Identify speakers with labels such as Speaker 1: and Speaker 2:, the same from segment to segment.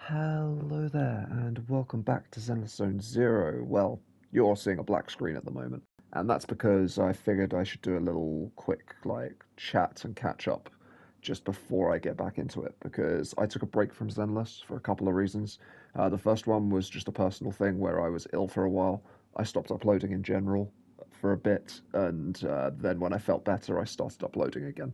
Speaker 1: Hello there, and welcome back to Zenless Zone Zero. Well, you're seeing a black screen at the moment, and that's because I figured I should do a little quick, chat and catch up just before I get back into it, because I took a break from Zenless for a couple of reasons. The first one was just a personal thing where I was ill for a while. I stopped uploading in general for a bit, and then when I felt better, I started uploading again.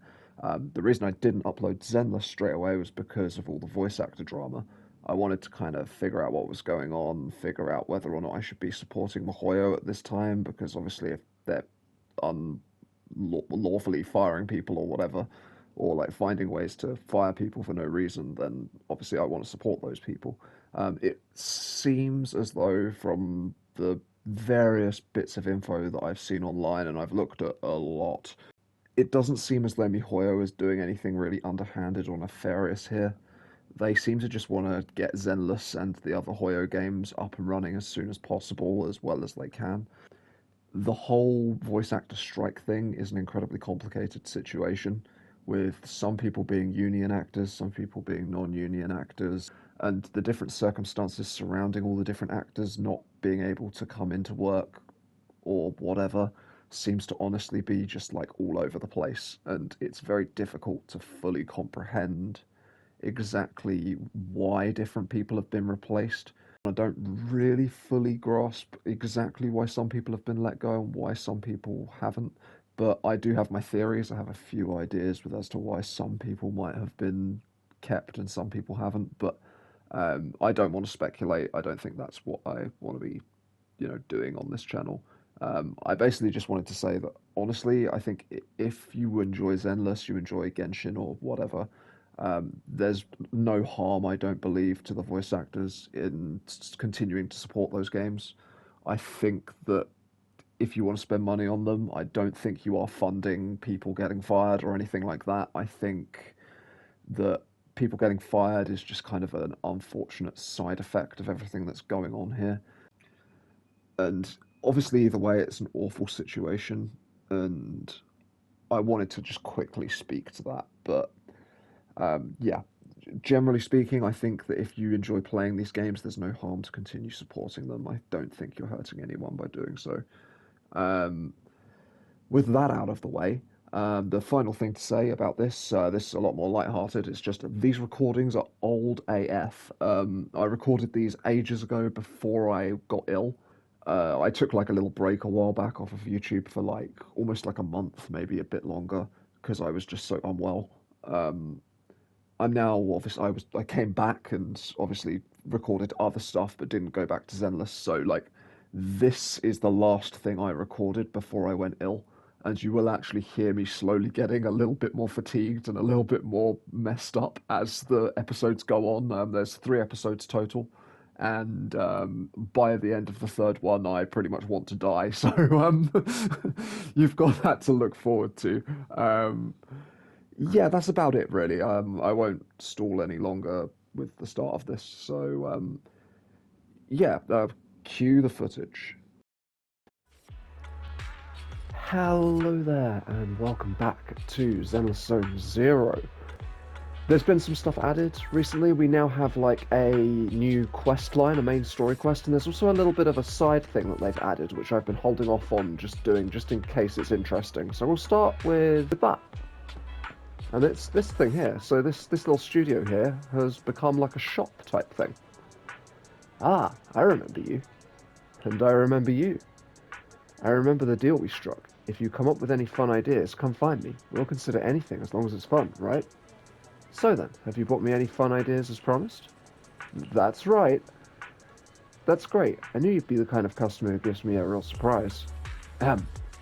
Speaker 1: The reason I didn't upload Zenless straight away was because of all the voice actor drama. I wanted to kind of figure out what was going on, figure out whether or not I should be supporting Mihoyo at this time, because obviously if they're unlawfully firing people or whatever, or like finding ways to fire people for no reason, then obviously I want to support those people. It seems as though from the various bits of info that I've seen online, and I've looked at a lot, it doesn't seem as though Mihoyo is doing anything really underhanded or nefarious here. They seem to just want to get Zenless and the other Hoyo games up and running as soon as possible, as well as they can. The whole voice actor strike thing is an incredibly complicated situation, with some people being union actors, some people being non-union actors, and the different circumstances surrounding all the different actors not being able to come into work or whatever seems to honestly be just like all over the place, and it's very difficult to fully comprehend exactly why different people have been replaced. I don't really fully grasp exactly why some people have been let go and why some people haven't, but I do have my theories. I have a few ideas with as to why some people might have been kept and some people haven't, but I don't want to speculate. I don't think that's what I want to be, doing on this channel. I basically just wanted to say that honestly, I think if you enjoy Zenless, you enjoy Genshin or whatever, there's no harm, I don't believe, to the voice actors in continuing to support those games. I think that if you want to spend money on them, I don't think you are funding people getting fired or anything like that. I think that people getting fired is just kind of an unfortunate side effect of everything that's going on here. And obviously, either way, it's an awful situation, and I wanted to just quickly speak to that. But yeah, generally speaking, I think that if you enjoy playing these games, there's no harm to continue supporting them. I don't think you're hurting anyone by doing so. Um, with that out of the way, the final thing to say about this is a lot more lighthearted. It's just these recordings are old AF. I recorded these ages ago before I got ill. I took like a little break a while back off of YouTube for like almost like a month, maybe a bit longer, because I was just so unwell. I'm now obviously I came back and obviously recorded other stuff, but didn't go back to Zenless. So like this is the last thing I recorded before I went ill, and you will actually hear me slowly getting a little bit more fatigued and a little bit more messed up as the episodes go on. There's 3 episodes total, and by the end of the third one, I pretty much want to die. So you've got that to look forward to. Yeah, that's about it, really. I won't stall any longer with the start of this. So, yeah, cue the footage. Hello there, and welcome back to Zenless Zone Zero. There's been some stuff added recently. We now have like a new quest line, a main story quest, and there's also a little bit of a side thing that they've added, which I've been holding off on just doing, just in case it's interesting. So we'll start with that. And it's this thing here. So this little studio here has become like a shop type thing. Ah, I remember you. And I remember you. I remember the deal we struck. If you come up with any fun ideas, come find me. We'll consider anything as long as it's fun, right? So then, have you brought me any fun ideas as promised? That's right. That's great. I knew you'd be the kind of customer who gives me a real surprise.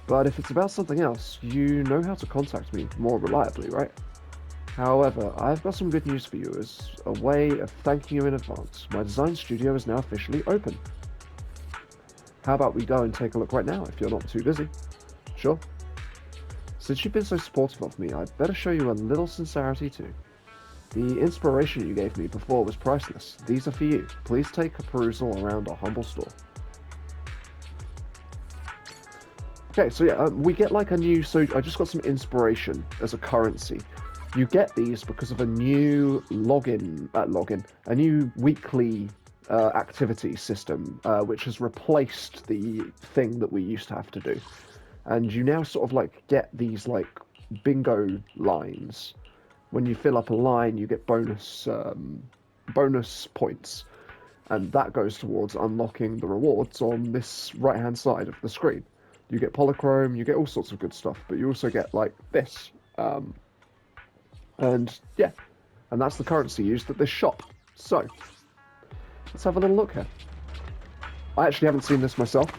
Speaker 1: But if it's about something else, you know how to contact me more reliably, right? However, I've got some good news for you as a way of thanking you in advance. My design studio is now officially open. How about we go and take a look right now if you're not too busy? Sure. Since you've been so supportive of me, I'd better show you a little sincerity too. The inspiration you gave me before was priceless. These are for you. Please take a perusal around our humble store. Okay, so yeah, we get like a new, so I just got some inspiration as a currency. You get these because of a new a new weekly activity system, which has replaced the thing that we used to have to do. And you now sort of like get these like bingo lines. When you fill up a line, you get bonus points, and that goes towards unlocking the rewards on this right-hand side of the screen. You get polychrome, you get all sorts of good stuff, but you also get like this. And yeah, and that's the currency used at this shop. So, let's have a little look here. I actually haven't seen this myself.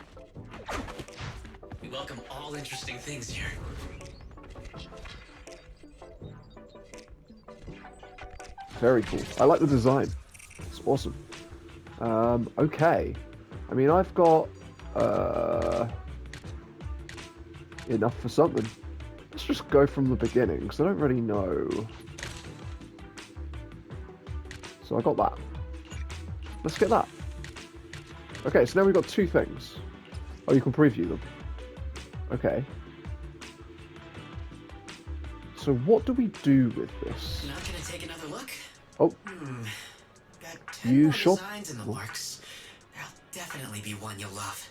Speaker 2: We welcome all interesting things here.
Speaker 1: Very cool. I like the design. It's awesome. Okay. I mean, I've got enough for something. Let's just go from the beginning, because I don't really know. So I got that. Let's get that. Okay, so now we've got two things. Oh, you can preview them. Okay. So what do we do with this?
Speaker 2: Not gonna take another look?
Speaker 1: Oh.
Speaker 2: Got 10 more designs in the works. There'll definitely be one you'll love.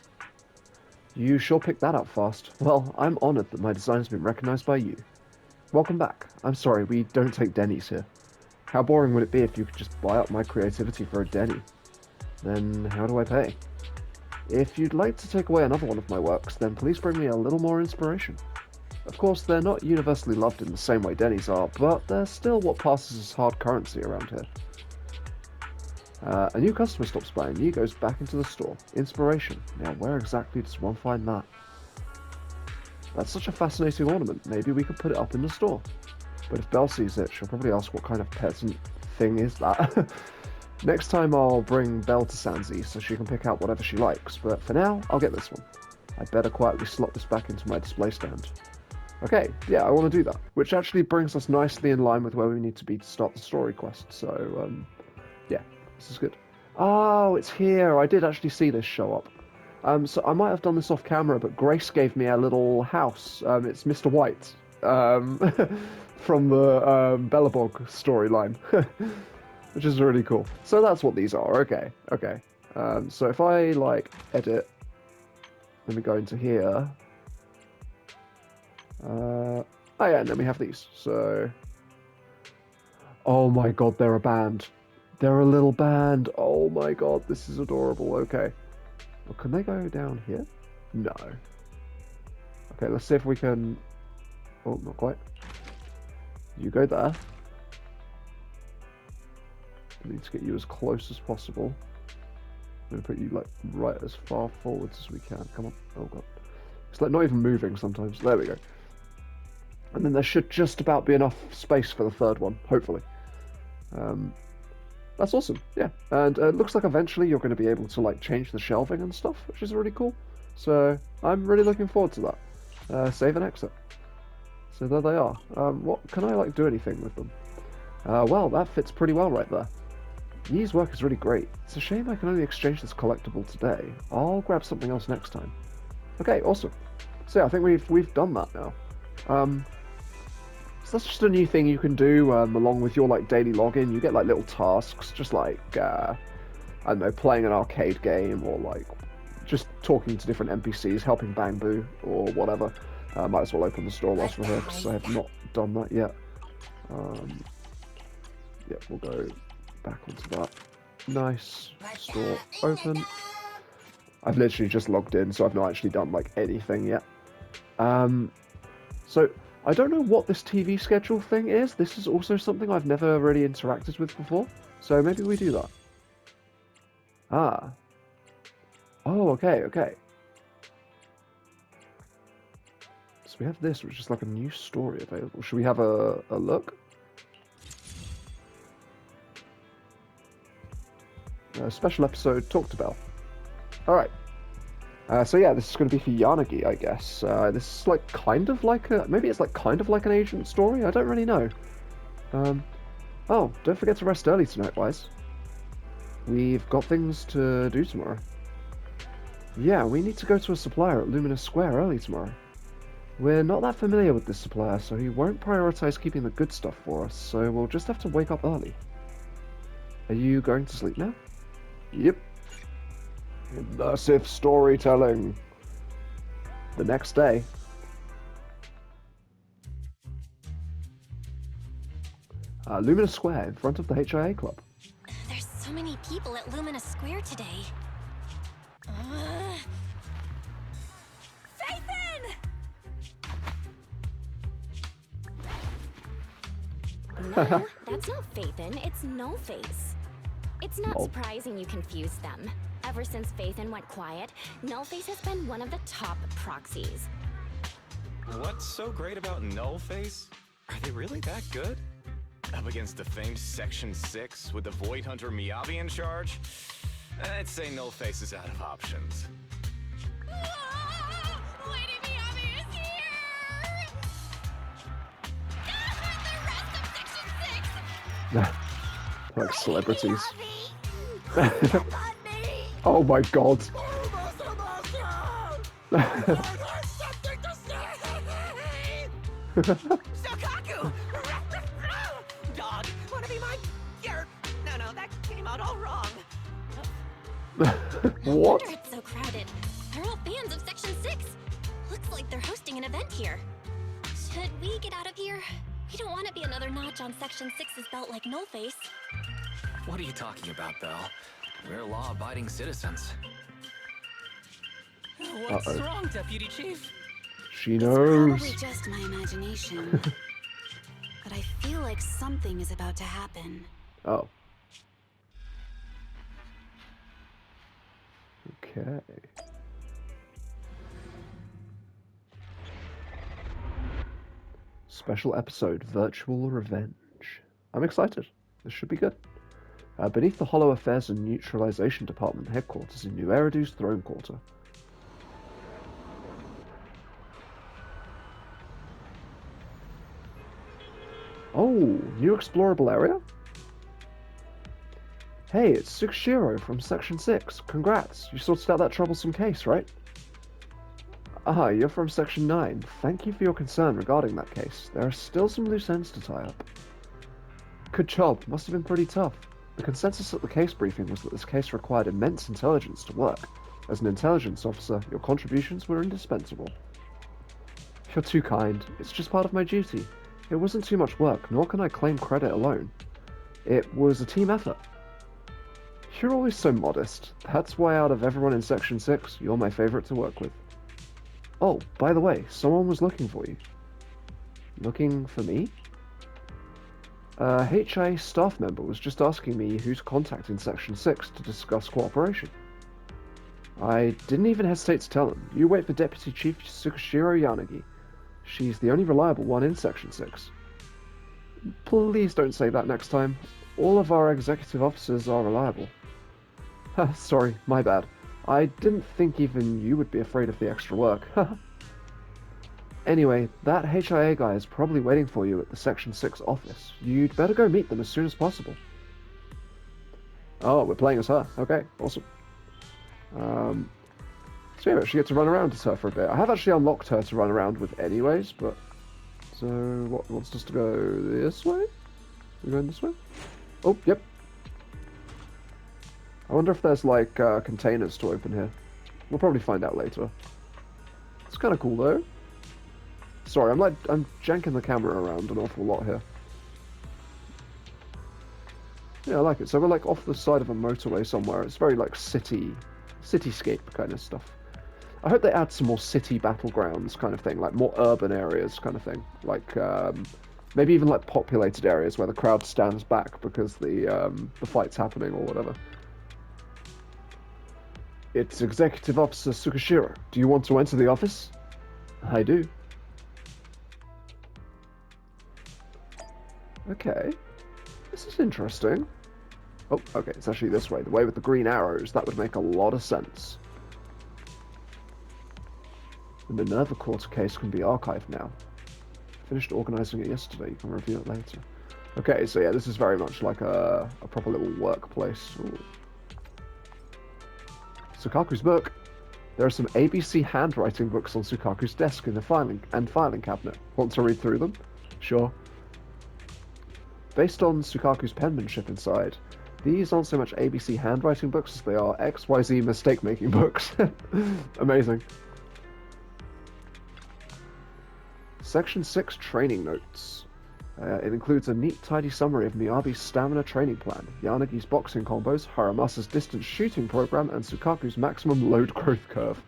Speaker 1: You sure picked that up fast. Well, I'm honored that my design's been recognized by you. Welcome back. I'm sorry, we don't take Denny's here. How boring would it be if you could just buy up my creativity for a Denny? Then how do I pay? If you'd like to take away another one of my works, then please bring me a little more inspiration. Of course, they're not universally loved in the same way Denny's are, but they're still what passes as hard currency around here. A new customer stops by and he goes back into the store. Inspiration. Now, where exactly does one find that? That's such a fascinating ornament. Maybe we could put it up in the store. But if Belle sees it, she'll probably ask what kind of peasant thing is that. Next time I'll bring Belle to Sansi so she can pick out whatever she likes, but for now, I'll get this one. I'd better quietly slot this back into my display stand. Okay, yeah, I want to do that. Which actually brings us nicely in line with where we need to be to start the story quest, so, yeah, this is good. Oh, it's here! I did actually see this show up. So I might have done this off camera, but Grace gave me a little house. It's Mr. White, from the Bellabog storyline, which is really cool. So that's what these are. Okay, okay. So if I like edit, let me go into here. Oh yeah, and then we have these. So, oh my god, they're a band. They're a little band. Oh my god, this is adorable. Okay. Well, can they go down here? No. Okay, let's see if we can... Oh, not quite. You go there. I need to get you as close as possible. I'm going to put you, like, right as far forwards as we can. Come on. Oh, God. It's, like, not even moving sometimes. There we go. And then there should just about be enough space for the third one, hopefully. That's awesome, yeah. And it looks like eventually you're going to be able to like change the shelving and stuff, which is really cool. So I'm really looking forward to that. Save and exit. So there they are. What can I like do anything with them? Well, that fits pretty well right there. Yee's work is really great. It's a shame I can only exchange this collectible today. I'll grab something else next time. Okay, awesome. So yeah, I think we've done that now. So that's just a new thing you can do along with your like daily login. You get like little tasks, just like I don't know, playing an arcade game or like just talking to different NPCs, helping Bamboo or whatever. Might as well open the store whilst we're here because I have not done that yet. Yep, we'll go back onto that. Nice. Store open. I've literally just logged in, so I've not actually done like anything yet. So I don't know what this TV schedule thing is. This is also something I've never really interacted with before. So maybe we do that. Ah. Oh, okay, okay. So we have this, which is like a new story available. Should we have a look? A special episode, Talk to Belle. Alright. So yeah, this is going to be for Yanagi, I guess. This is like kind of like a... Maybe it's like kind of like an agent story? I don't really know. Oh, don't forget to rest early tonight, Wise. We've got things to do tomorrow. Yeah, we need to go to a supplier at Luminous Square early tomorrow. We're not that familiar with this supplier, so he won't prioritize keeping the good stuff for us, so we'll just have to wake up early. Are you going to sleep now? Yep. Immersive storytelling. The next day. Lumina Square, in front of the HIA Club.
Speaker 3: There's so many people at Lumina Square today. Phaethon! No, that's not Phaethon, it's No Face. It's not surprising you confused them. Ever since Phaethon went quiet, No Face has been one of the top proxies.
Speaker 4: What's so great about Nullface? Are they really that good? Up against the famed Section 6 with the Void Hunter Miyabi in charge? I'd say Nullface is out of options.
Speaker 3: Lady Miyabi is here! The rest of Section 6!
Speaker 1: Like celebrities.
Speaker 3: Miyabi!
Speaker 1: Oh my god.
Speaker 2: Shokaku! Dog, wanna be my... No, that came out all wrong.
Speaker 1: What?
Speaker 3: No wonder it's so crowded. They're all fans of Section 6. Looks like they're hosting an event here. Should we get out of here? We don't want to be another notch on Section 6's belt like Nullface.
Speaker 4: What are you talking about, Belle? We're law-abiding citizens.
Speaker 2: What's wrong, Deputy Chief?
Speaker 1: She
Speaker 5: It's
Speaker 1: knows.
Speaker 5: probably just my imagination. But I feel like something is about to happen.
Speaker 1: Oh. Okay. Special episode, Virtual Revenge. I'm excited. This should be good. Beneath the Hollow Affairs and Neutralization Department headquarters in New Eridu's Throne Quarter. Oh, new explorable area? Hey, it's Tsukushiro from Section 6. Congrats, you sorted out that troublesome case, right? Ah, you're from Section 9. Thank you for your concern regarding that case. There are still some loose ends to tie up. Good job, must have been pretty tough. The consensus at the case briefing was that this case required immense intelligence to work. As an intelligence officer, your contributions were indispensable. You're too kind. It's just part of my duty. It wasn't too much work, nor can I claim credit alone. It was a team effort. You're always so modest. That's why out of everyone in Section 6, you're my favorite to work with. Oh, by the way, someone was looking for you. Looking for me? A HIA staff member was just asking me who to contact in Section 6 to discuss cooperation. I didn't even hesitate to tell him. You wait for Deputy Chief Tsukushiro Yanagi. She's the only reliable one in Section 6. Please don't say that next time. All of our executive officers are reliable. Sorry, my bad. I didn't think even you would be afraid of the extra work. Anyway, that HIA guy is probably waiting for you at the Section 6 office. You'd better go meet them as soon as possible. Oh, we're playing as her. Okay, awesome. So yeah, we actually get to run around as her for a bit. I have actually unlocked her to run around with anyways, but... So, what wants us to go this way? We're going this way? Oh, yep. I wonder if there's, like, containers to open here. We'll probably find out later. It's kind of cool, though. Sorry, I'm janking the camera around an awful lot here. Yeah, I like it. So we're, like, off the side of a motorway somewhere. It's very, like, cityscape kind of stuff. I hope they add some more city battlegrounds kind of thing, like more urban areas kind of thing. Like, maybe even, like, populated areas where the crowd stands back because the fight's happening or whatever. It's Executive Officer Tsukushiro. Do you want to enter the office? I do. Okay. This is interesting. Oh, okay, it's actually this way. The way with the green arrows. That would make a lot of sense. The Minerva Quarter case can be archived now. Finished organizing it yesterday. You can review it later. Okay, so yeah, this is very much like a proper little workplace. Ooh. Sukaku's book. There are some ABC handwriting books on Sukaku's desk in the filing cabinet. Want to read through them? Sure. Based on Sukaku's penmanship inside, these aren't so much ABC handwriting books as they are XYZ mistake-making books. Amazing. Section 6 Training Notes. It includes a neat, tidy summary of Miyabi's stamina training plan, Yanagi's boxing combos, Haramasa's distance shooting program, and Sukaku's maximum load growth curve.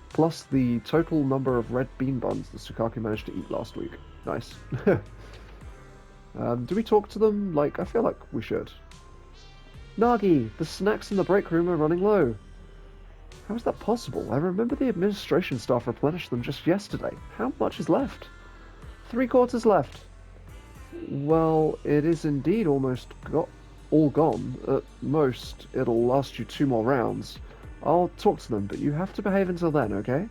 Speaker 1: Plus the total number of red bean buns that Sukaku managed to eat last week. Nice. Do we talk to them? I feel like we should. Nagi, the snacks in the break room are running low. How is that possible? I remember the administration staff replenished them just yesterday. How much is left? 3/4 left. Well, it is indeed almost all gone. At most, it'll last you 2 more rounds. I'll talk to them, but you have to behave until then, okay?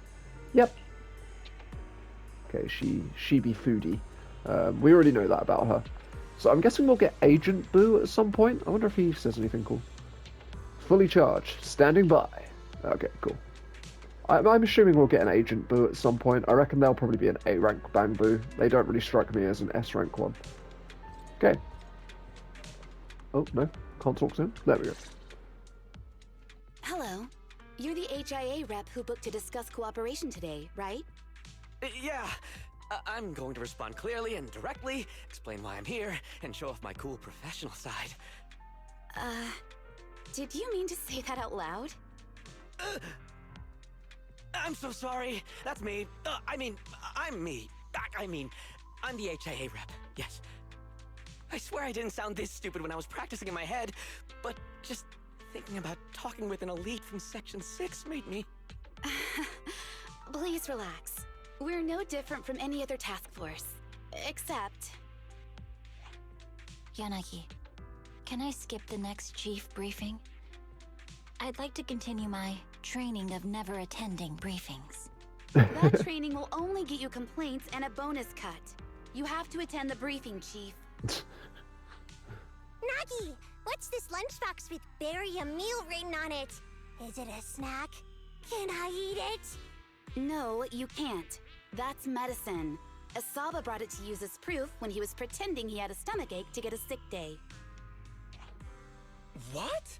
Speaker 1: Yep. Okay, she be foodie. We already know that about her. So I'm guessing we'll get Agent Boo at some point. I wonder if he says anything cool. Fully charged. Standing by. Okay, cool. I'm assuming we'll get an Agent Boo at some point. I reckon they'll probably be an A-rank Bang Boo. They don't really strike me as an S-rank one. Okay. Oh, no. Can't talk to him. There we go.
Speaker 5: Hello. You're the HIA rep who booked to discuss cooperation today, right?
Speaker 2: Yeah. I'm going to respond clearly and directly, explain why I'm here, and show off my cool professional side.
Speaker 5: Did you mean to say that out loud?
Speaker 2: I'm so sorry. That's me. I'm me. I'm the HIA rep. Yes. I swear I didn't sound this stupid when I was practicing in my head, but just thinking about talking with an elite from Section 6 made me...
Speaker 5: Please relax. We're no different from any other task force. Except...
Speaker 6: Yanagi, can I skip the next chief briefing? I'd like to continue my training of never attending briefings.
Speaker 5: That training will only get you complaints and a bonus cut. You have to attend the briefing, Chief.
Speaker 7: Nagi, what's this lunchbox with "bury a meal" written on it? Is it a snack? Can I eat it?
Speaker 5: No, you can't. That's medicine. Asaba brought it to use as proof when he was pretending he had a stomachache to get a sick day.
Speaker 2: What?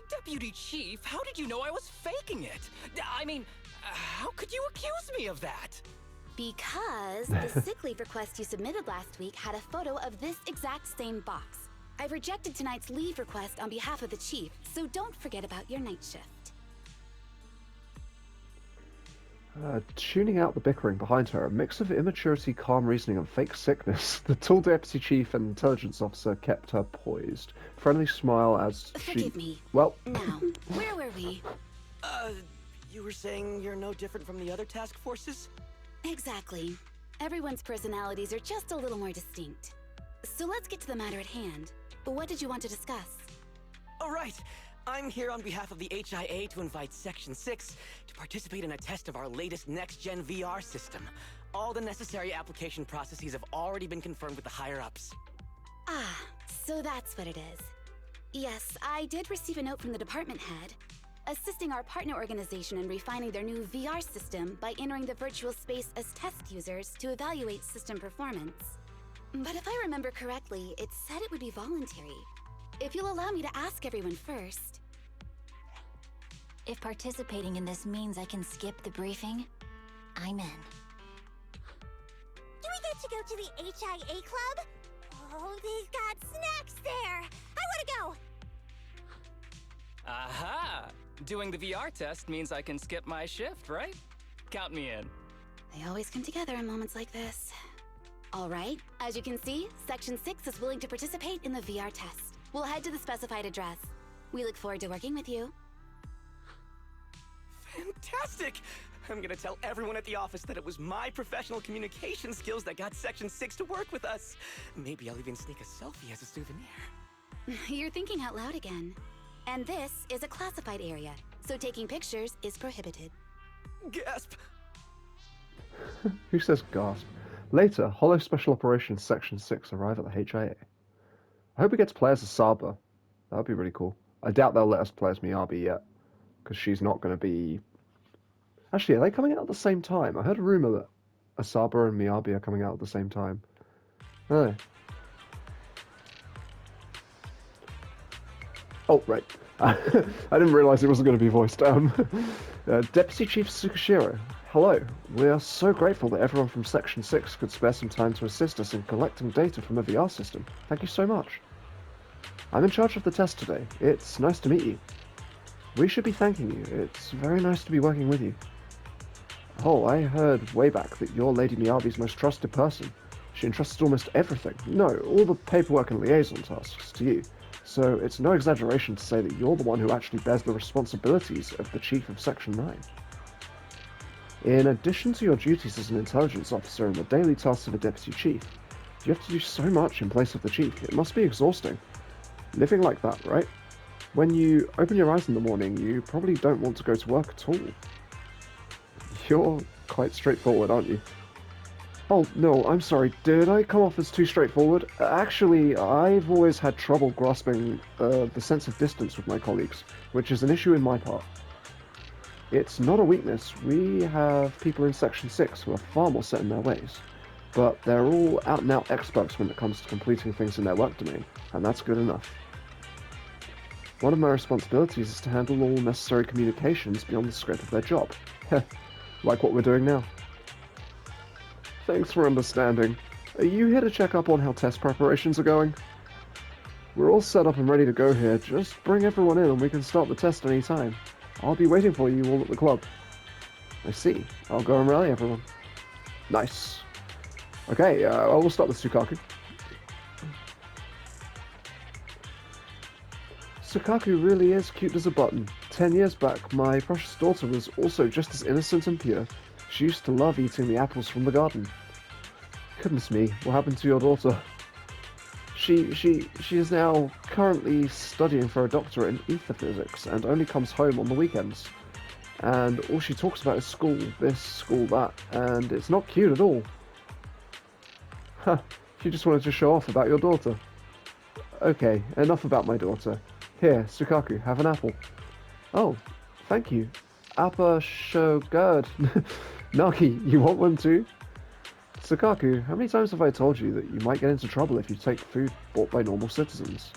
Speaker 2: Deputy Chief, how did you know I was faking it? How could you accuse me of that?
Speaker 5: Because the sick leave request you submitted last week had a photo of this exact same box. I've rejected tonight's leave request on behalf of the Chief, so don't forget about your night shift.
Speaker 1: Tuning out the bickering behind her, a mix of immaturity, calm reasoning, and fake sickness, the tall deputy chief and intelligence officer kept her poised. Friendly smile as she...
Speaker 5: Forgive me.
Speaker 1: Well...
Speaker 5: Now, where were we?
Speaker 2: You were saying you're no different from the other task forces?
Speaker 5: Exactly. Everyone's personalities are just a little more distinct. So let's get to the matter at hand. What did you want to discuss?
Speaker 2: All right. I'm here on behalf of the HIA to invite Section 6 to participate in a test of our latest next-gen VR system. All the necessary application processes have already been confirmed with the higher-ups.
Speaker 5: Ah, so that's what it is. Yes, I did receive a note from the department head, assisting our partner organization in refining their new VR system by entering the virtual space as test users to evaluate system performance. But if I remember correctly, it said it would be voluntary. If you'll allow me to ask everyone first.
Speaker 6: If participating in this means I can skip the briefing, I'm in.
Speaker 7: Do we get to go to the HIA club? Oh, they've got snacks there! I wanna go!
Speaker 8: Aha! Doing the VR test means I can skip my shift, right? Count me in.
Speaker 5: They always come together in moments like this. All right, as you can see, Section 6 is willing to participate in the VR test. We'll head to the specified address. We look forward to working with you.
Speaker 2: Fantastic! I'm gonna tell everyone at the office that it was my professional communication skills that got Section 6 to work with us. Maybe I'll even sneak a selfie as a souvenir.
Speaker 5: You're thinking out loud again. And this is a classified area, so taking pictures is prohibited.
Speaker 2: Gasp!
Speaker 1: Who says gasp? Later, Hollow Special Operations Section 6 arrive at the HIA. I hope we get to play as Asaba. That would be really cool. I doubt they'll let us play as Miyabi yet, because she's not going to be Actually, are they coming out at the same time? I heard a rumor that Asaba and Miyabi are coming out at the same time. Oh, oh right. I didn't realize it wasn't going to be voiced. Deputy Chief Tsukishiro, hello. We are so grateful that everyone from Section 6 could spare some time to assist us in collecting data from a VR system. Thank you so much. I'm in charge of the test today. It's nice to meet you. We should be thanking you. It's very nice to be working with you. Oh, I heard way back that you're Lady Miyabi's most trusted person. She entrusted almost everything, no, all the paperwork and liaison tasks to you. So it's no exaggeration to say that you're the one who actually bears the responsibilities of the Chief of Section 9. In addition to your duties as an intelligence officer and the daily tasks of a deputy chief, you have to do so much in place of the chief. It must be exhausting. Living like that, right? When you open your eyes in the morning, you probably don't want to go to work at all. You're quite straightforward, aren't you? Oh, no, I'm sorry. Did I come off as too straightforward? Actually, I've always had trouble grasping the sense of distance with my colleagues, which is an issue in my part. It's not a weakness. We have people in Section 6 who are far more set in their ways, but they're all out-and-out experts when it comes to completing things in their work domain, and that's good enough. One of my responsibilities is to handle all necessary communications beyond the scope of their job. Like what we're doing now. Thanks for understanding. Are you here to check up on how test preparations are going? We're all set up and ready to go here. Just bring everyone in and we can start the test any time. I'll be waiting for you all at the club. I see. I'll go and rally everyone. Nice. Okay, I will start with Sukaku. Sukaku really is cute as a button. 10 years back, my precious daughter was also just as innocent and pure. She used to love eating the apples from the garden. Goodness me, what happened to your daughter? She is now currently studying for a doctorate in ether physics and only comes home on the weekends. And all she talks about is school, this, school, that, and it's not cute at all. Huh, she just wanted to show off about your daughter. Okay, enough about my daughter. Here, Sukaku, have an apple. Oh, thank you. Appa so good. Nagi, you want one too? Sukaku, how many times have I told you that you might get into trouble if you take food bought by normal citizens?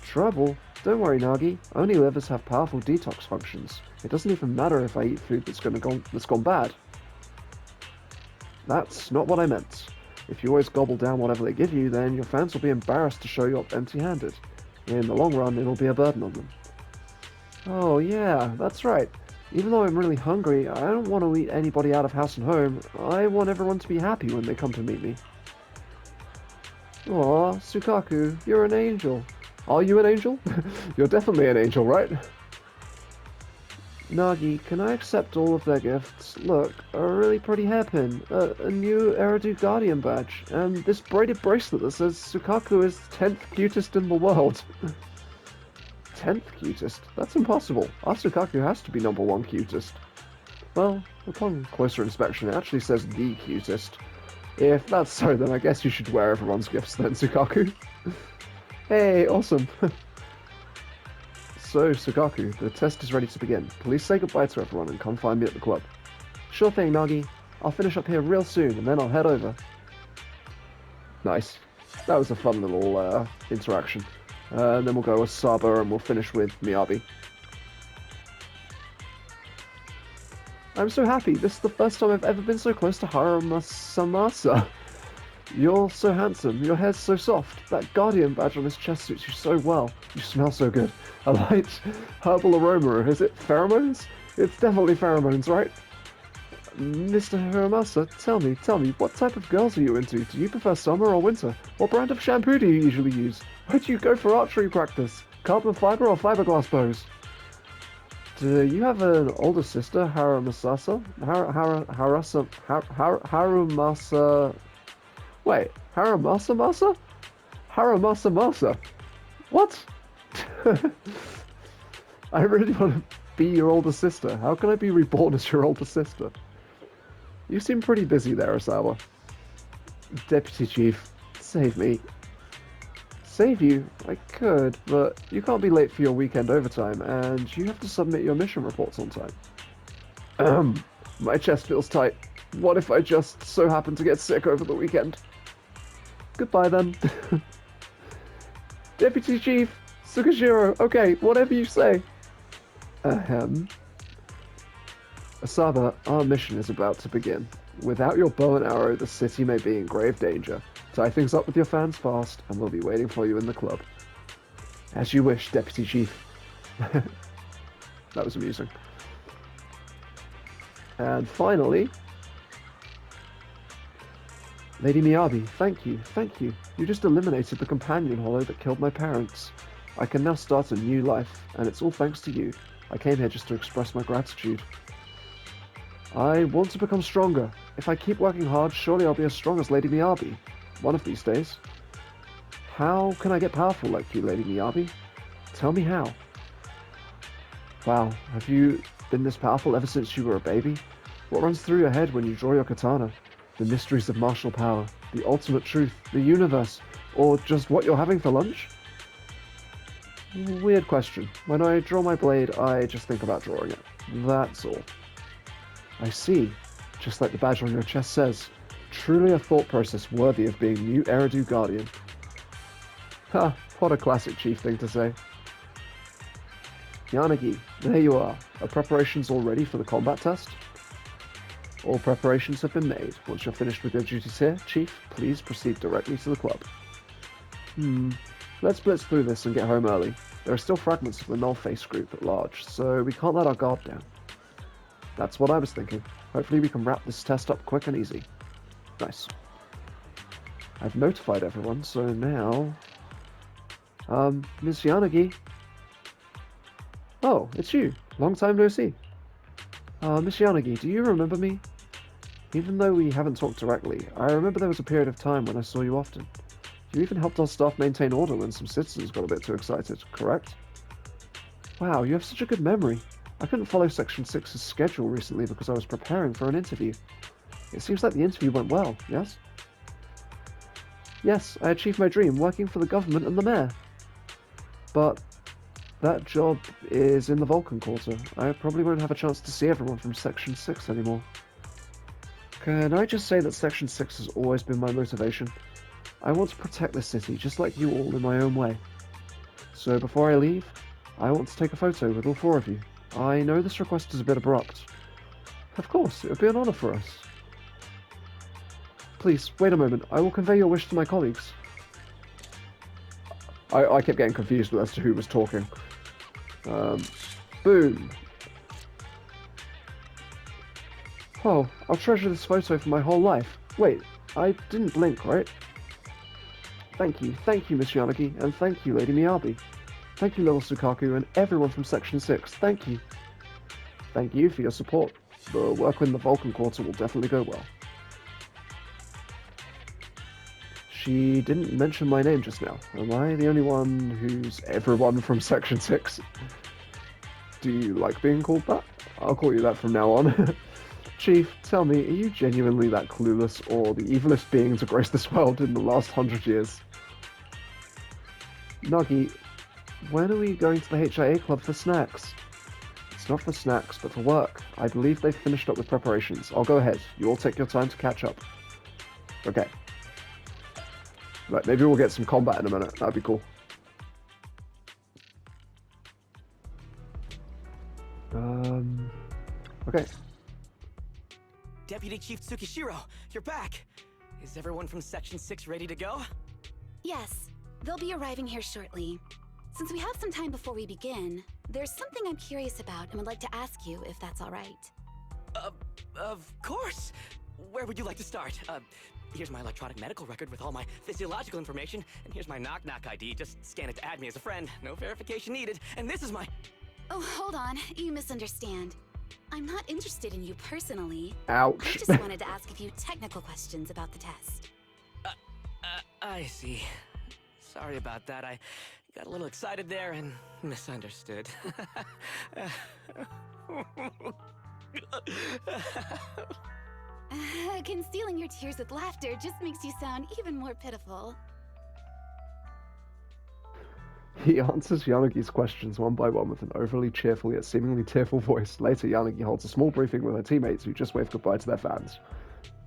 Speaker 1: Trouble? Don't worry, Nagi. Only livers have powerful detox functions. It doesn't even matter if I eat food that's gone bad. That's not what I meant. If you always gobble down whatever they give you, then your fans will be embarrassed to show you up empty-handed. In the long run, it'll be a burden on them. Oh yeah, that's right. Even though I'm really hungry, I don't want to eat anybody out of house and home. I want everyone to be happy when they come to meet me. Aw, Sukaku, you're an angel. Are you an angel? You're definitely an angel, right? Nagi, can I accept all of their gifts? Look, a really pretty hairpin, a new Eridu Guardian badge, and this braided bracelet that says Sukaku is 10th cutest in the world. 10th cutest? That's impossible. Our Sukaku has to be number 1 cutest. Well, upon closer inspection, it actually says the cutest. If that's so, then I guess you should wear everyone's gifts then, Sukaku. Hey, awesome. So, Sukaku, the test is ready to begin. Please say goodbye to everyone and come find me at the club. Sure thing, Nagi. I'll finish up here real soon, and then I'll head over. Nice. That was a fun little interaction. And then we'll go with Saba, and we'll finish with Miyabi. I'm so happy. This is the first time I've ever been so close to Haruma-samasa. You're so handsome. Your hair's so soft. That guardian badge on his chest suits you so well. You smell so good. A light herbal aroma. Is it pheromones? It's definitely pheromones, right? Mr. Hiramasa, tell me, what type of girls are you into? Do you prefer summer or winter? What brand of shampoo do you usually use? Where do you go for archery practice? Carbon fiber or fiberglass bows? Do you have an older sister, Harumasa? Harumasa... Wait, Haramasa-masa? Haramasa-masa? What? I really want to be your older sister. How can I be reborn as your older sister? You seem pretty busy there, Osawa. Deputy Chief, save me. Save you? I could, but you can't be late for your weekend overtime, and you have to submit your mission reports on time. My chest feels tight. What if I just so happen to get sick over the weekend? Goodbye then. Deputy Chief Tsukishiro, okay, whatever you say. Ahem. Asaba, our mission is about to begin. Without your bow and arrow, the city may be in grave danger. Tie things up with your fans fast, and we'll be waiting for you in the club. As you wish, Deputy Chief. That was amusing. And finally, Lady Miyabi, thank you, thank you. You just eliminated the companion hollow that killed my parents. I can now start a new life, and it's all thanks to you. I came here just to express my gratitude. I want to become stronger. If I keep working hard, surely I'll be as strong as Lady Miyabi. One of these days. How can I get powerful like you, Lady Miyabi? Tell me how. Wow, have you been this powerful ever since you were a baby? What runs through your head when you draw your katana? The mysteries of martial power, the ultimate truth, the universe, or just what you're having for lunch? Weird question. When I draw my blade, I just think about drawing it. That's all. I see. Just like the badge on your chest says. Truly a thought process worthy of being new Eridu Guardian. Ha, what a classic chief thing to say. Yanagi, there you are. Are preparations all ready for the combat test? All preparations have been made. Once you're finished with your duties here, Chief, please proceed directly to the club. Let's blitz through this and get home early. There are still fragments of the Nullface group at large, so we can't let our guard down. That's what I was thinking. Hopefully we can wrap this test up quick and easy. Nice. I've notified everyone, so now... Miss Yanagi? Oh, it's you. Long time no see. Miss Yanagi, do you remember me? Even though we haven't talked directly, I remember there was a period of time when I saw you often. You even helped our staff maintain order when some citizens got a bit too excited, correct? Wow, you have such a good memory. I couldn't follow Section 6's schedule recently because I was preparing for an interview. It seems like the interview went well, yes? Yes, I achieved my dream, working for the government and the mayor. But that job is in the Vulcan Quarter. I probably won't have a chance to see everyone from Section 6 anymore. Can I just say that Section 6 has always been my motivation? I want to protect the city, just like you all, in my own way. So before I leave, I want to take a photo with all four of you. I know this request is a bit abrupt. Of course, it would be an honor for us. Please, wait a moment. I will convey your wish to my colleagues. I kept getting confused as to who was talking. Boom. Oh, I'll treasure this photo for my whole life. Wait, I didn't blink, right? Thank you, Miss Yanagi, and thank you, Lady Miyabi. Thank you, little Sukaku, and everyone from Section 6. Thank you. Thank you for your support. The work in the Vulcan Quarter will definitely go well. She didn't mention my name just now. Am I the only one who's everyone from Section 6? Do you like being called that? I'll call you that from now on. Chief, tell me, are you genuinely that clueless, or the evilest being to grace this world in the last 100 years? Nagi, when are we going to the HIA Club for snacks? It's not for snacks, but for work. I believe they've finished up with preparations. I'll go ahead. You all take your time to catch up. Okay. Right, maybe we'll get some combat in a minute. That'd be cool. Okay.
Speaker 2: Deputy Chief Tsukishiro, you're back! Is everyone from Section 6 ready to go?
Speaker 5: Yes, they'll be arriving here shortly. Since we have some time before we begin, there's something I'm curious about and would like to ask you if that's all right.
Speaker 2: Of course! Where would you like to start? Here's my electronic medical record with all my physiological information, and here's my knock-knock ID. Just scan it to add me as a friend. No verification needed. And this is my...
Speaker 5: Oh, hold on. You misunderstand. I'm not interested in you personally.
Speaker 1: Ouch.
Speaker 5: I just wanted to ask a few technical questions about the test.
Speaker 2: I see. Sorry about that. I got a little excited there and misunderstood.
Speaker 5: Concealing your tears with laughter just makes you sound even more pitiful.
Speaker 1: He answers Yanagi's questions one by one with an overly cheerful yet seemingly tearful voice. Later, Yanagi holds a small briefing with her teammates who just wave goodbye to their fans.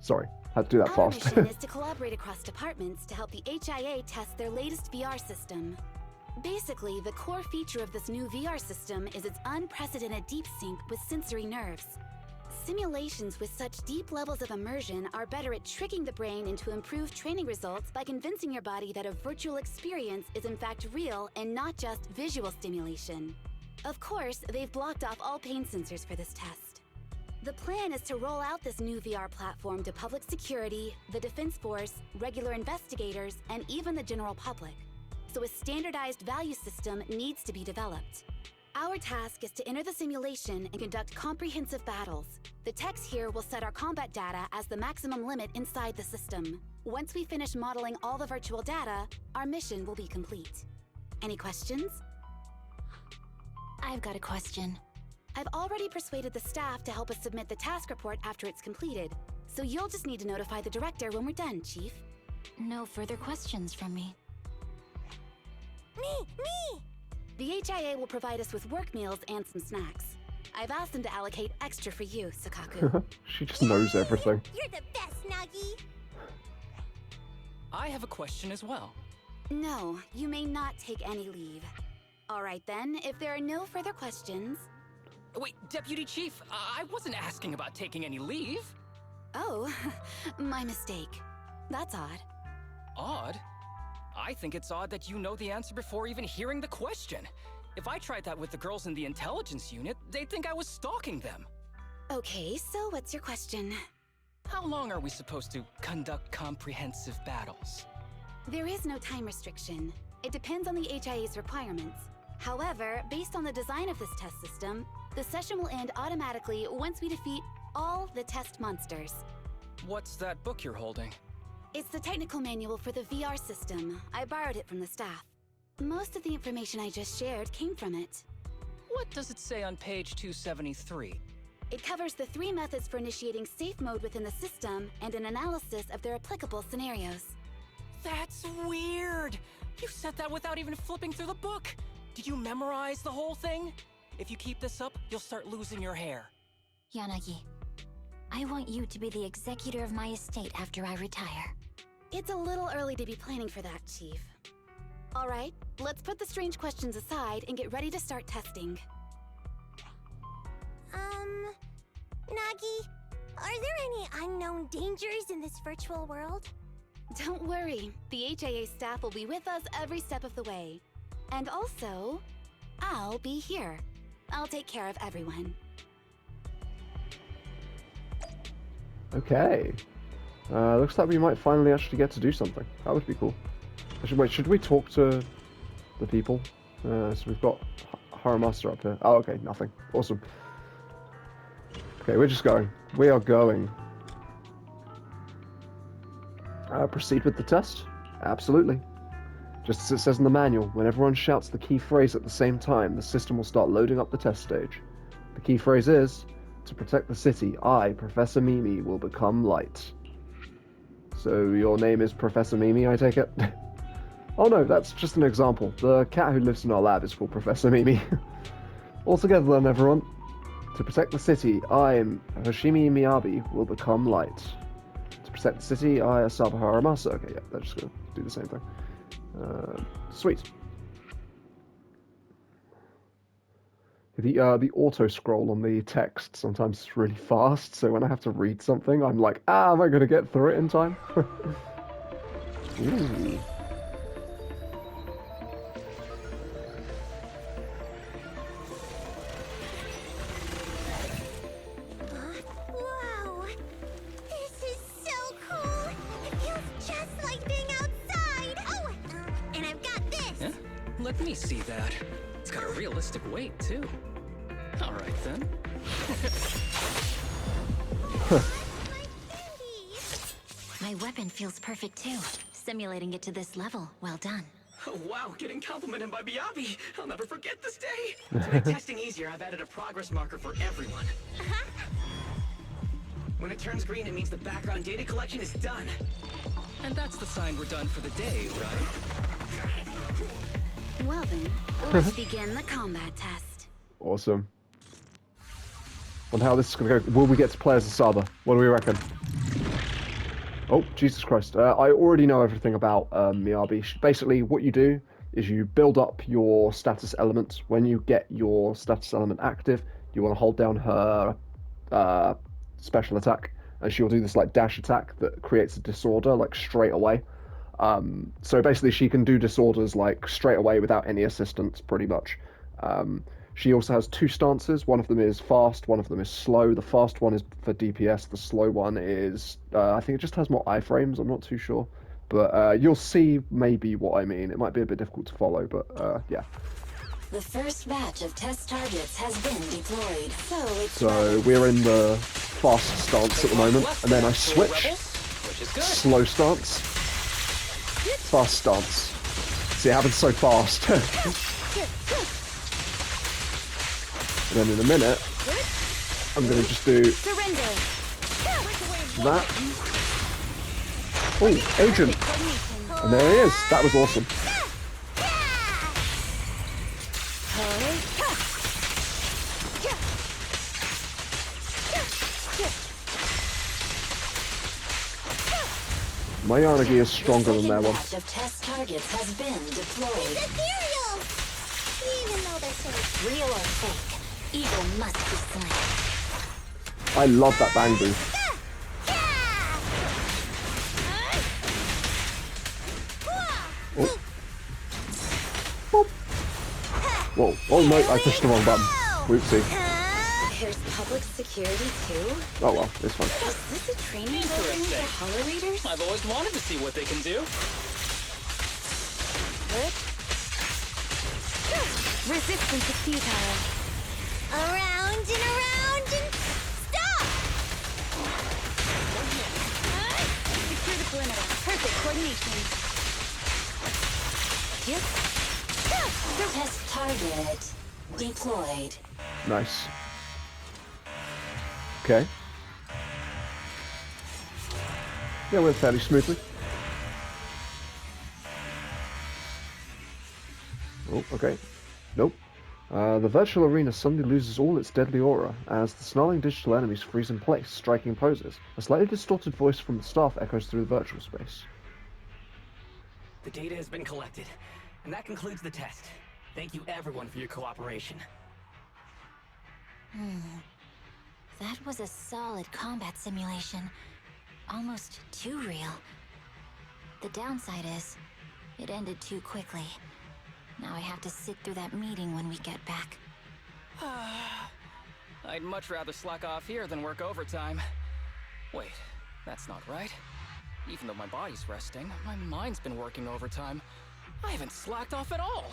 Speaker 1: Sorry, had to do that
Speaker 5: Our
Speaker 1: fast.
Speaker 5: mission is to collaborate across departments to help the HIA test their latest VR system. Basically, the core feature of this new VR system is its unprecedented deep sync with sensory nerves. Simulations with such deep levels of immersion are better at tricking the brain into improved training results by convincing your body that a virtual experience is in fact real and not just visual stimulation. Of course, they've blocked off all pain sensors for this test. The plan is to roll out this new VR platform to public security, the Defense Force, regular investigators, and even the general public. So a standardized value system needs to be developed. Our task is to enter the simulation and conduct comprehensive battles. The techs here will set our combat data as the maximum limit inside the system. Once we finish modeling all the virtual data, our mission will be complete. Any questions?
Speaker 6: I've got a question.
Speaker 5: I've already persuaded the staff to help us submit the task report after it's completed, so you'll just need to notify the director when we're done, Chief.
Speaker 6: No further questions from me.
Speaker 7: Me!
Speaker 5: The HIA will provide us with work meals and some snacks. I've asked them to allocate extra for you, Sakaku.
Speaker 1: She just knows everything.
Speaker 7: You're the best, Nagi!
Speaker 8: I have a question as well.
Speaker 5: No, you may not take any leave. All right then, if there are no further questions...
Speaker 8: Wait, Deputy Chief, I wasn't asking about taking any leave.
Speaker 5: Oh, my mistake. That's odd.
Speaker 8: Odd? I think it's odd that you know the answer before even hearing the question. If I tried that with the girls in the intelligence unit, they'd think I was stalking them.
Speaker 5: Okay, so what's your question?
Speaker 8: How long are we supposed to conduct comprehensive battles?
Speaker 5: There is no time restriction. It depends on the HIA's requirements. However, based on the design of this test system, the session will end automatically once we defeat all the test monsters.
Speaker 8: What's that book you're holding?
Speaker 5: It's the technical manual for the VR system. I borrowed it from the staff. Most of the information I just shared came from it.
Speaker 8: What does it say on page 273?
Speaker 5: It covers the 3 methods for initiating safe mode within the system and an analysis of their applicable scenarios.
Speaker 8: That's weird! You said that without even flipping through the book! Did you memorize the whole thing? If you keep this up, you'll start losing your hair.
Speaker 6: Yanagi, I want you to be the executor of my estate after I retire.
Speaker 5: It's a little early to be planning for that, Chief. All right, let's put the strange questions aside and get ready to start testing.
Speaker 7: Nagi, are there any unknown dangers in this virtual world?
Speaker 5: Don't worry, the HIA staff will be with us every step of the way. And also, I'll be here. I'll take care of everyone.
Speaker 1: Okay. Looks like we might finally actually get to do something. That would be cool. Actually, wait, should we talk to the people? So we've got Haramaster up here. Oh, okay, nothing. Awesome. Okay, we're just going. We are going. Proceed with the test? Absolutely. Just as it says in the manual, when everyone shouts the key phrase at the same time, the system will start loading up the test stage. The key phrase is, to protect the city, I, Professor Mimi, will become light. So your name is Professor Mimi, I take it? Oh no, that's just an example. The cat who lives in our lab is called Professor Mimi. All together then, everyone. To protect the city, I, Hoshimi Miyabi, will become light. To protect the city, I, Asaba Haramasa. Okay, yeah, they're just gonna do the same thing. Sweet. The auto scroll on the text sometimes is really fast, so when I have to read something, I'm like, am I gonna get through it in time? Ooh.
Speaker 7: Wow! This is so cool! It feels just like being outside! Oh! And I've got this!
Speaker 8: Yeah? Let me see that. It's got a realistic weight, too. All right, then.
Speaker 7: My thingy!
Speaker 6: My weapon feels perfect too. Simulating it to this level, well done.
Speaker 2: Oh, wow, getting complimented by Miyabi. I'll never forget this day. To make testing easier, I've added a progress marker for everyone. When it turns green, it means the background data collection is done.
Speaker 8: And that's the sign we're done for the day, right?
Speaker 5: Well then, let's begin the combat test.
Speaker 1: Awesome. Wonder how this is going to go. Will we get to play as Asaba? What do we reckon? Oh, Jesus Christ. I already know everything about Miyabi. Basically, what you do is you build up your status element. When you get your status element active, you want to hold down her special attack, and she'll do this like dash attack that creates a disorder like straight away. So basically, she can do disorders like straight away without any assistance, pretty much. She also has two stances. One of them is fast, one of them is slow. The fast one is for DPS. The slow one is, I think it just has more iframes. I'm not too sure. But you'll see maybe what I mean. It might be a bit difficult to follow, but yeah.
Speaker 6: The first batch of test targets has been deployed.
Speaker 1: So we're in the fast stance at the moment. And then I switch. Slow stance. Fast stance. See, it happens so fast. And then in a minute, I'm going to just do that. Oh, agent. And there he is. That was awesome. My Yanagi is stronger than their one.
Speaker 6: Of test targets has been deployed.
Speaker 7: Ethereal! Even though they're safe.
Speaker 6: Real or fake, evil must be slain.
Speaker 1: I love that bang boost. Oh. Boop. Whoa. Oh no, I pushed the wrong button. Whoopsie.
Speaker 6: There's public security too?
Speaker 1: Oh well, it's fine.
Speaker 6: Is this a training program for Hollow Readers?
Speaker 8: I've always wanted to see what they can do.
Speaker 5: Resistance is futile.
Speaker 7: Around and stop!
Speaker 5: Secure the perimeter. Perfect coordination. Yep.
Speaker 6: Test target deployed.
Speaker 1: Nice. Okay. Yeah, went fairly smoothly. Oh, okay. Nope. The virtual arena suddenly loses all its deadly aura as the snarling digital enemies freeze in place, striking poses. A slightly distorted voice from the staff echoes through the virtual space.
Speaker 2: The data has been collected, and that concludes the test. Thank you everyone for your cooperation.
Speaker 6: That was a solid combat simulation. Almost too real. The downside is, it ended too quickly. Now I have to sit through that meeting when we get back.
Speaker 8: I'd much rather slack off here than work overtime. Wait, that's not right. Even though my body's resting, my mind's been working overtime. I haven't slacked off at all.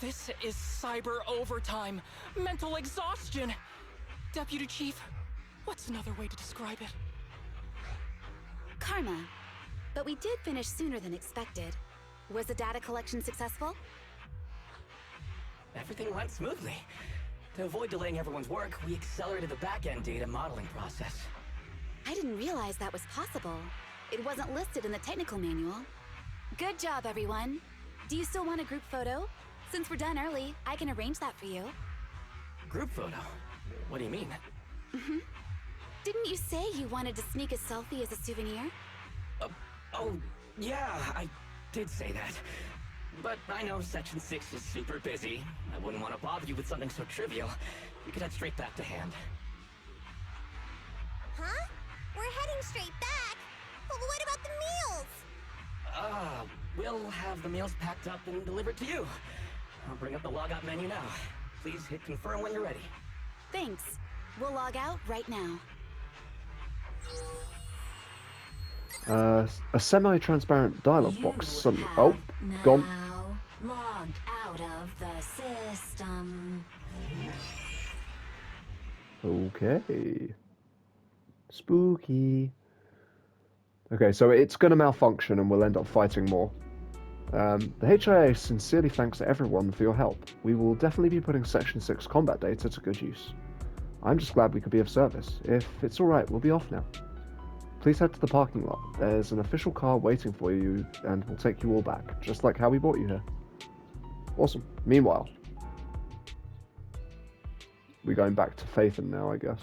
Speaker 8: This is cyber overtime. Mental exhaustion. Deputy Chief, what's another way to describe it?
Speaker 5: Karma. But we did finish sooner than expected. Was the data collection successful?
Speaker 2: Everything went smoothly. To avoid delaying everyone's work, we accelerated the back-end data modeling process.
Speaker 5: I didn't realize that was possible. It wasn't listed in the technical manual. Good job, everyone. Do you still want a group photo? Since we're done early, I can arrange that for you.
Speaker 2: Group photo? What do you mean?
Speaker 5: Didn't you say you wanted to sneak a selfie as a souvenir?
Speaker 2: Oh, yeah, I did say that. But I know Section 6 is super busy. I wouldn't want to bother you with something so trivial. We could head straight back to hand.
Speaker 7: Huh? We're heading straight back? Well, what about the meals?
Speaker 2: We'll have the meals packed up and delivered to you. I'll bring up the logout menu now. Please hit confirm when you're ready.
Speaker 5: Thanks. We'll log out right now.
Speaker 1: A semi-transparent dialog box suddenly... Oh,
Speaker 6: Now
Speaker 1: gone.
Speaker 6: logged out of the system.
Speaker 1: Okay. Spooky. Okay, so it's going to malfunction and we'll end up fighting more. The HIA sincerely thanks everyone for your help. We will definitely be putting Section 6 combat data to good use. I'm just glad we could be of service. If it's alright, we'll be off now. Please head to the parking lot. There's an official car waiting for you and we'll take you all back, just like how we brought you here. Awesome. Meanwhile, we're going back to Phaethon now, I guess.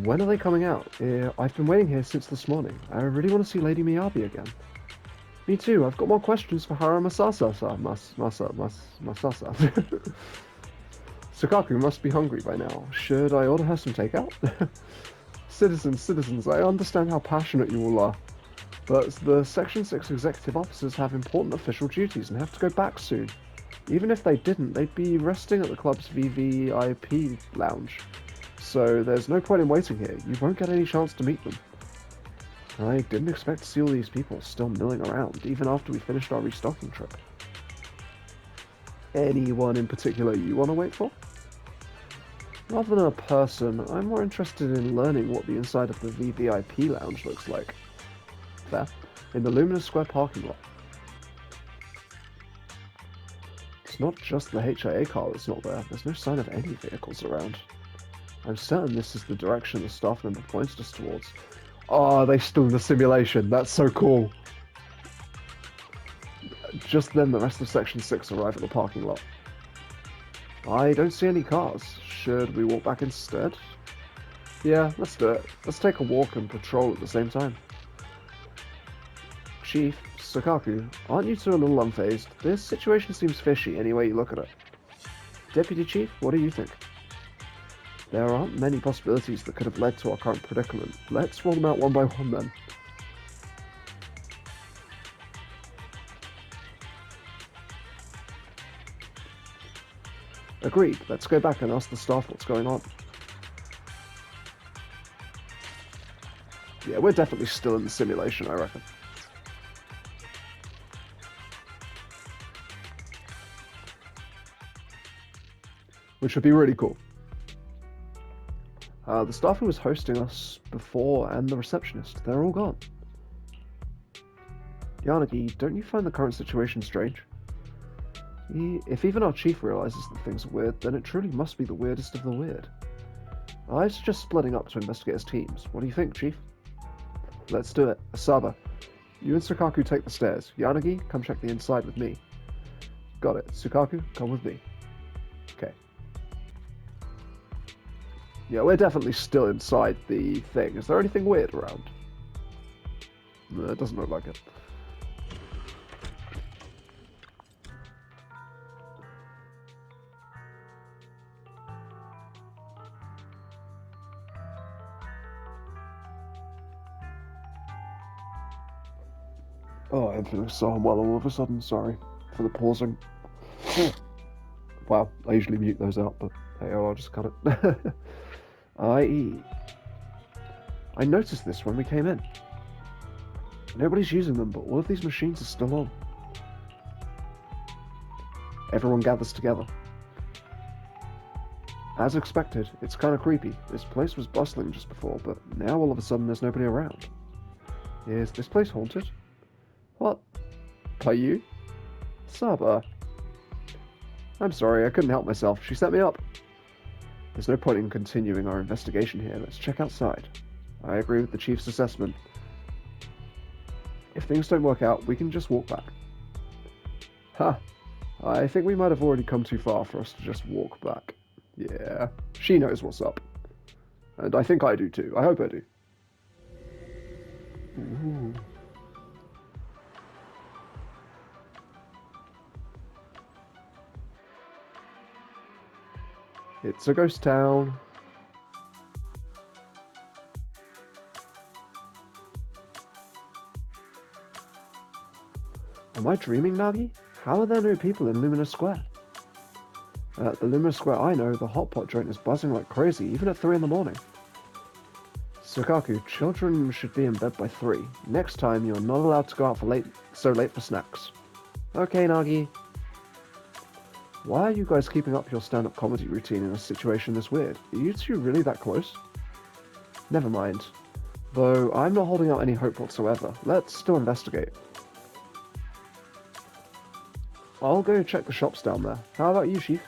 Speaker 1: When are they coming out? I've been waiting here since this morning. I really want to see Lady Miyabi again. Me too. I've got more questions for Hara Masasa. Masasa. Sukaku must be hungry by now. Should I order her some takeout? Citizens, I understand how passionate you all are, but the Section 6 executive officers have important official duties and have to go back soon. Even if they didn't, they'd be resting at the club's VVIP lounge. So there's no point in waiting here. You won't get any chance to meet them. I didn't expect to see all these people still milling around, even after we finished our restocking trip. Anyone in particular you want to wait for? Rather than a person, I'm more interested in learning what the inside of the VVIP lounge looks like. There, in the Luminous Square parking lot. It's not just the HIA car that's not there. There's no sign of any vehicles around. I'm certain this is the direction the staff member points us towards. Oh, they still in the simulation. That's so cool. Just then, the rest of Section 6 arrive at the parking lot. I don't see any cars. Should we walk back instead? Yeah, let's do it. Let's take a walk and patrol at the same time. Chief, Sukaku, aren't you two a little unfazed? This situation seems fishy any way you look at it. Deputy Chief, what do you think? There aren't many possibilities that could have led to our current predicament. Let's roll them out one by one then. Agreed. Let's go back and ask the staff what's going on. Yeah, we're definitely still in the simulation, I reckon. Which would be really cool. The staff who was hosting us before and the receptionist, they're all gone. Yanagi, don't you find the current situation strange? If even our chief realizes that things are weird, then it truly must be the weirdest of the weird. I suggest splitting up to investigate as teams. What do you think, Chief? Let's do it. Asaba, you and Sukaku take the stairs. Yanagi, come check the inside with me. Got it. Sukaku, come with me. Okay. Yeah, we're definitely still inside the thing. Is there anything weird around? No, it doesn't look like it. Oh, I'm feeling so unwell all of a sudden. Sorry for the pausing. Wow, I usually mute those out, but hey, I'll just cut it. I noticed this when we came in. Nobody's using them, but all of these machines are still on. Everyone gathers together. As expected, it's kind of creepy. This place was bustling just before, but now all of a sudden there's nobody around. Is this place haunted? What? By you? Saba? I'm sorry, I couldn't help myself. She set me up. There's no point in continuing our investigation here. Let's check outside. I agree with the Chief's assessment. If things don't work out, we can just walk back. Ha! I think we might have already come too far for us to just walk back. Yeah, she knows what's up. And I think I do too. I hope I do. Ooh. It's a ghost town. Am I dreaming, Nagi? How are there no people in Luminous Square? At the Luminous Square I know, the hot pot joint is buzzing like crazy, even at 3 in the morning. Sukaku, children should be in bed by 3. Next time, you're not allowed to go out so late for snacks. Okay, Nagi. Why are you guys keeping up your stand-up comedy routine in a situation this weird? Are you two really that close? Never mind. Though, I'm not holding out any hope whatsoever. Let's still investigate. I'll go check the shops down there. How about you, Chief?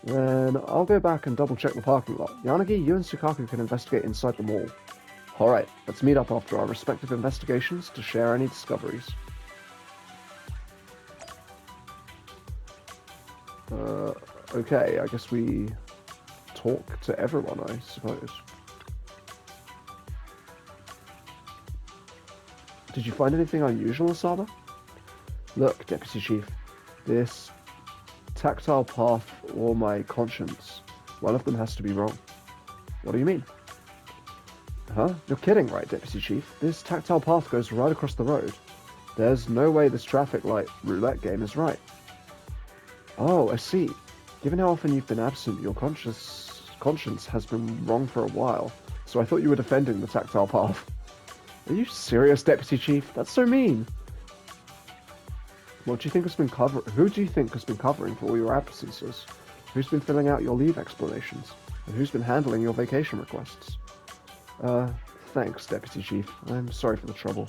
Speaker 1: Then I'll go back and double check the parking lot. Yanagi, you and Sukaku can investigate inside the mall. Alright, let's meet up after our respective investigations to share any discoveries. Okay, I guess we talk to everyone, I suppose. Did you find anything unusual, Asada? Look, Deputy Chief, this tactile path or my conscience, one of them has to be wrong. What do you mean? Huh? You're kidding, right, Deputy Chief? This tactile path goes right across the road. There's no way this traffic light roulette game is right. Oh, I see. Given how often you've been absent, your conscience has been wrong for a while, so I thought you were defending the tactile path. Are you serious, Deputy Chief? That's so mean. What do you think has been Who do you think has been covering for all your absences? Who's been filling out your leave explanations? And who's been handling your vacation requests? Thanks, Deputy Chief. I'm sorry for the trouble.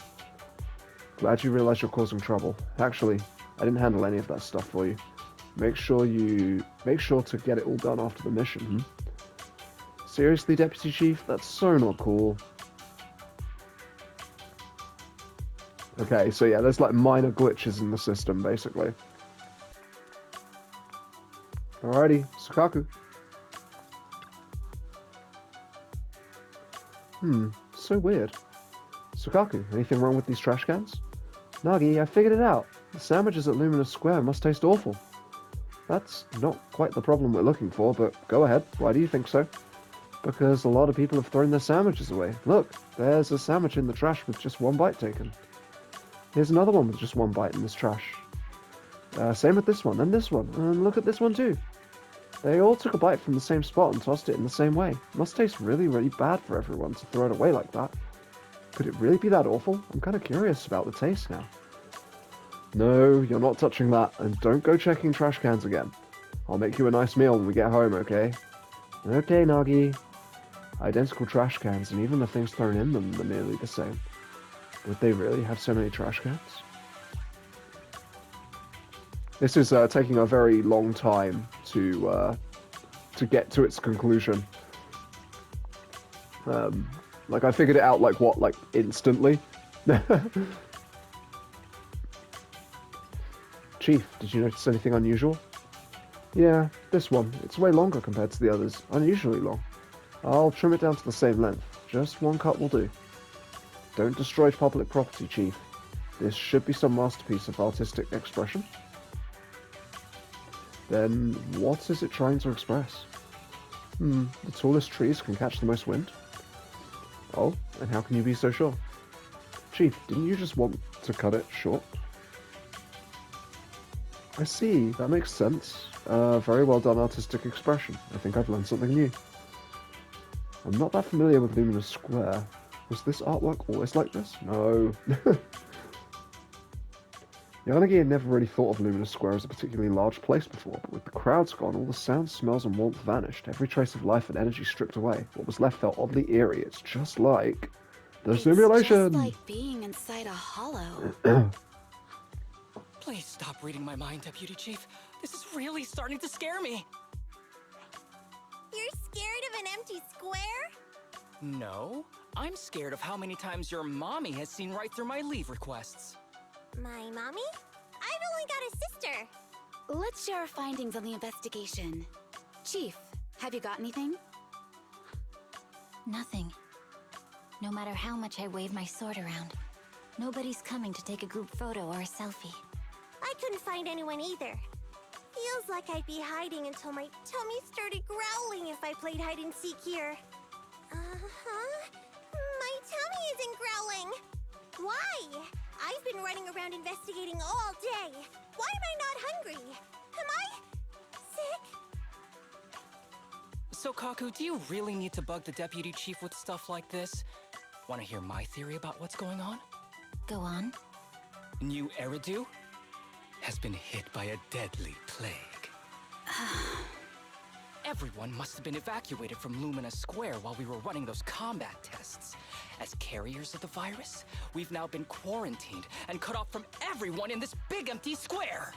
Speaker 1: Glad you realize you're causing trouble. Actually, I didn't handle any of that stuff for you. Make sure to get it all done after the mission, Seriously, Deputy Chief? That's so not cool. Okay, so yeah, there's like minor glitches in the system, basically. Alrighty, Sukaku. So weird. Sukaku, anything wrong with these trash cans? Nagi, I figured it out. The sandwiches at Luminous Square must taste awful. That's not quite the problem we're looking for, but go ahead. Why do you think so? Because a lot of people have thrown their sandwiches away. Look, there's a sandwich in the trash with just one bite taken. Here's another one with just one bite in this trash. Same with this one, and this one, and look at this one too. They all took a bite from the same spot and tossed it in the same way. Must taste really, really bad for everyone to throw it away like that. Could it really be that awful? I'm kind of curious about the taste now. No, you're not touching that, and don't go checking trash cans again. I'll make you a nice meal when we get home, okay? Okay, Nagi. Identical trash cans, and even the things thrown in them are nearly the same. Would they really have so many trash cans? This is taking a very long time to get to its conclusion. Like I figured it out like instantly. Chief, did you notice anything unusual? Yeah, this one. It's way longer compared to the others. Unusually long. I'll trim it down to the same length. Just one cut will do. Don't destroy public property, Chief. This should be some masterpiece of artistic expression. Then, what is it trying to express? The tallest trees can catch the most wind. Oh, and how can you be so sure? Chief, didn't you just want to cut it short? I see, that makes sense. Very well done artistic expression. I think I've learned something new. I'm not that familiar with Luminous Square. Was this artwork always like this? No. Yanagi had never really thought of Luminous Square as a particularly large place before, but with the crowds gone, all the sounds, smells, and warmth vanished. Every trace of life and energy stripped away. What was left felt oddly eerie. It's just like the simulation.
Speaker 5: It's just like being inside a hollow.
Speaker 8: Please stop reading my mind, Deputy Chief. This is really starting to scare me.
Speaker 7: You're scared of an empty square?
Speaker 8: No, I'm scared of how many times your mommy has seen right through my leave requests.
Speaker 7: My mommy? I've only got a sister.
Speaker 5: Let's share our findings on the investigation. Chief, have you got anything?
Speaker 6: Nothing. No matter how much I wave my sword around, nobody's coming to take a group photo or a selfie.
Speaker 7: I couldn't find anyone either. Feels like I'd be hiding until my tummy started growling if I played hide and seek here. My tummy isn't growling. Why? I've been running around investigating all day. Why am I not hungry? Am I sick?
Speaker 8: So, Kaku, do you really need to bug the Deputy Chief with stuff like this? Want to hear my theory about what's going on?
Speaker 6: Go on.
Speaker 8: New Eridu has been hit by a deadly plague. Everyone must have been evacuated from Luminous Square while we were running those combat tests. As carriers of the virus, we've now been quarantined and cut off from everyone in this big empty square.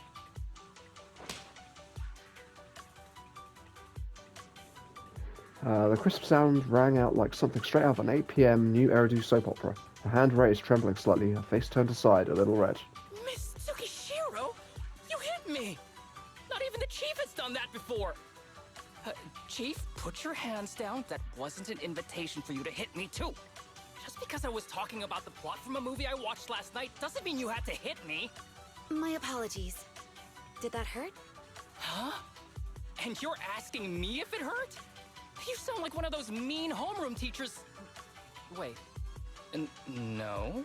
Speaker 1: The crisp sound rang out like something straight out of an 8 p.m. New Eridu soap opera. Her hand raised, trembling slightly, her face turned aside, a little red.
Speaker 8: Miss Tsukishiro? You hit me! Not even the chief has done that before! Chief, put your hands down. That wasn't an invitation for you to hit me, too. Just because I was talking about the plot from a movie I watched last night doesn't mean you had to hit me.
Speaker 5: My apologies. Did that hurt?
Speaker 8: Huh? And you're asking me if it hurt? You sound like one of those mean homeroom teachers. Wait. No.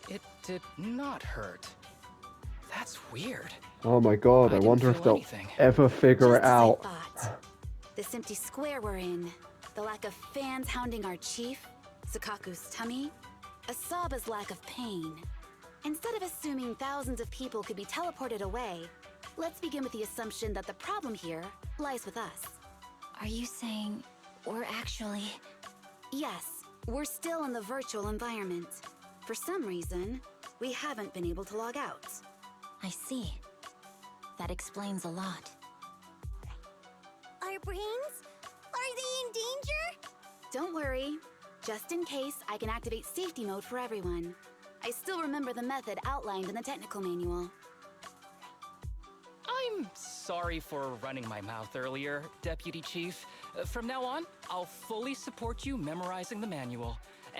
Speaker 8: It did not hurt. That's weird.
Speaker 1: Oh my god, I
Speaker 8: didn't
Speaker 1: wonder if
Speaker 8: feel
Speaker 1: they'll
Speaker 8: anything.
Speaker 1: ever figure it
Speaker 5: Just as I
Speaker 1: out.
Speaker 5: thought. This empty square we're in, the lack of fans hounding our chief, Sakaku's tummy, Asaba's lack of pain. Instead of assuming thousands of people could be teleported away, let's begin with the assumption that the problem here lies with us.
Speaker 6: Are you saying we're actually...
Speaker 5: Yes, we're still in the virtual environment. For some reason, we haven't been able to log out.
Speaker 6: I see. That explains a lot.
Speaker 7: Our brains? Are they in danger?
Speaker 5: Don't worry. Just in case, I can activate safety mode for everyone. I still remember the method outlined in the technical manual.
Speaker 8: I'm sorry for running my mouth earlier, Deputy Chief. From now on, I'll fully support you memorizing the manual.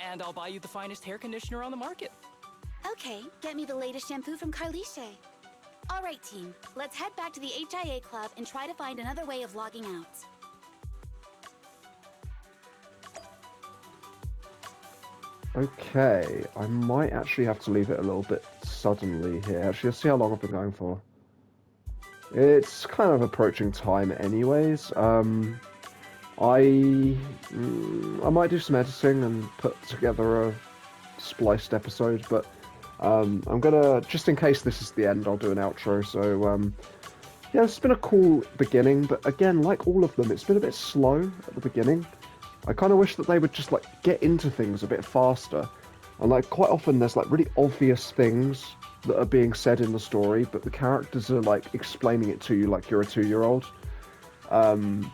Speaker 8: And I'll buy you the finest hair conditioner on the market.
Speaker 5: Okay, get me the latest shampoo from Carliche. All right, team. Let's head back to the HIA Club and try to find another way of logging out.
Speaker 1: Okay, I might actually have to leave it a little bit suddenly here. Actually, let's see how long I've been going for. It's kind of approaching time anyways. I might do some editing and put together a spliced episode, but I'm gonna, just in case this is the end, I'll do an outro. So yeah, it's been a cool beginning, but again, like all of them, it's been a bit slow at the beginning. I kind of wish that they would just like get into things a bit faster. And like quite often there's like really obvious things that are being said in the story, but the characters are like explaining it to you like you're a 2-year-old. And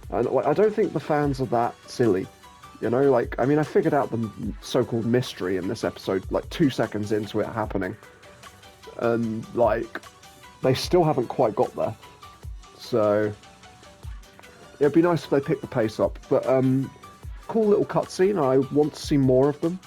Speaker 1: like, I don't think the fans are that silly. You know, like, I mean, I figured out the so-called mystery in this episode like 2 seconds into it happening. And like, they still haven't quite got there. So it'd be nice if they picked the pace up, but cool little cutscene. I want to see more of them.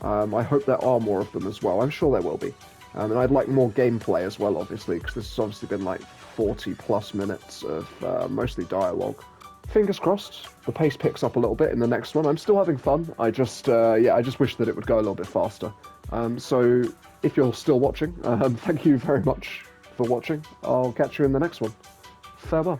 Speaker 1: I hope there are more of them as well. I'm sure there will be. And I'd like more gameplay as well, obviously, because this has obviously been like 40 plus minutes of mostly dialogue. Fingers crossed, the pace picks up a little bit in the next one. I'm still having fun. I just wish that it would go a little bit faster. So if you're still watching, thank you very much for watching. I'll catch you in the next one. Farewell.